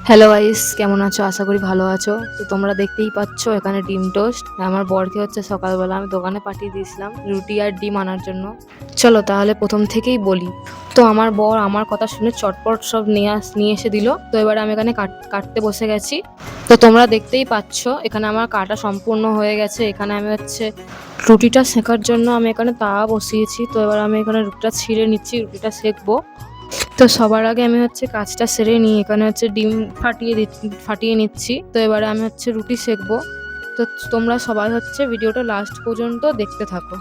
Hello guys, কেমন আছো? আশা করি ভালো আছো। তো তোমরা দেখতেই পাচ্ছ এখানে ডিম টোস্ট। আমার বরকে হচ্ছে সকালবেলা আমি দোকানে পাঠিয়ে দিয়েছিলাম রুটি আর ডিম আনার জন্য। চলো তাহলে প্রথম থেকেই বলি। তো আমার বর আমার কথা শুনে চটপট সব নিয়ে এসে দিল। তো এবারে আমি এখানে কাটতে বসে গেছি। তো তোমরা দেখতেই পাচ্ছ এখানে আমার কাটা সম্পূর্ণ হয়ে গেছে। এখানে আমি হচ্ছে রুটিটা সেঁকার জন্য আমি এখানে তাওয়া বসিয়েছি। তো এবার আমি এখানে রুটিটা ছিঁড়ে নিচ্ছি, রুটিটা সেঁকবো। তো সবার আগে আমি হচ্ছে কাজটা সেরে নিই। এখানে হচ্ছে ডিম ফাটিয়ে নিচ্ছি। তো এবারে আমি হচ্ছে রুটি সেঁকবো। তো তোমরা সবাই হচ্ছে ভিডিওটা লাস্ট পর্যন্ত দেখতে থাকো।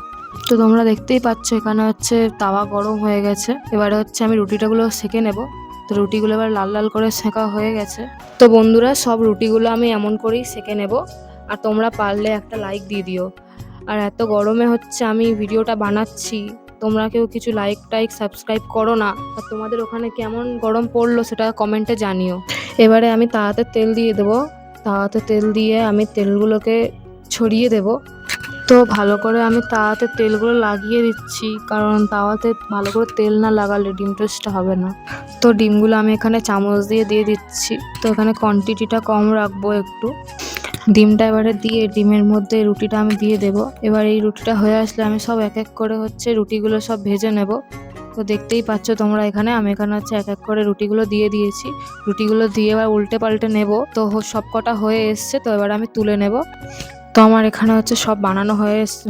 তো তোমরা দেখতেই পাচ্ছ এখানে হচ্ছে তাওয়া গরম হয়ে গেছে। এবারে হচ্ছে আমি রুটিটাগুলো সেঁকে নেব। তো রুটিগুলো এবার লাল লাল করে সেঁকা হয়ে গেছে। তো বন্ধুরা, সব রুটিগুলো আমি এমন করেই সেঁকে নেব। আর তোমরা পারলে একটা লাইক দিয়ে দিও। আর এত গরমে হচ্ছে আমি ভিডিওটা বানাচ্ছি, তোমরা কেউ কিছু লাইক টাইক সাবস্ক্রাইব করো না। আর তোমাদের ওখানে কেমন গরম পড়লো সেটা কমেন্টে জানিও। এবারে আমি তাওয়াতে তেল দিয়ে দেবো। তাওয়াতে তেল দিয়ে আমি তেলগুলোকে ছড়িয়ে দেব। তো ভালো করে আমি তাওয়াতে তেলগুলো লাগিয়ে দিচ্ছি, কারণ তাওয়াতে ভালো করে তেল না লাগালে ডিম টোস্টটা হবে না। তো ডিমগুলো আমি এখানে চামচ দিয়ে দিচ্ছি। তো এখানে কোয়ান্টিটিটা কম রাখবো একটু। ডিমটা এবারে দিয়ে ডিমের মধ্যে রুটিটা আমি দিয়ে দেবো। এবার এই রুটিটা হয়ে আসলে আমি সব এক এক করে হচ্ছে রুটিগুলো সব ভেজে নেব। তো দেখতেই পাচ্ছ তোমরা এখানে আমি এখানে হচ্ছে এক এক করে রুটিগুলো দিয়ে দিয়েছি। রুটিগুলো দিয়ে এবার উল্টে পাল্টে নেব। তো সব কটা হয়ে এসছে, তো এবার আমি তুলে নেব। তো আমার এখানে হচ্ছে সব বানানো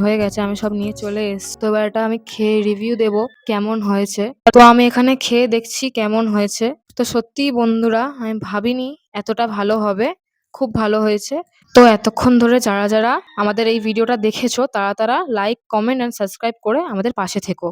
হয়ে গেছে, আমি সব নিয়ে চলে এসছি। তো এবার এটা আমি খেয়ে রিভিউ দেব কেমন হয়েছে। তো আমি এখানে খেয়ে দেখছি কেমন হয়েছে। তো সত্যিই বন্ধুরা, আমি ভাবিনি এতটা ভালো হবে। খুব ভালো হয়েছে। তো এতক্ষণ ধরে যারা যারা আমাদের এই ভিডিওটা দেখেছো, তারা তারা লাইক, কমেন্ট অ্যান্ড সাবস্ক্রাইব করে আমাদের পাশে থেকো।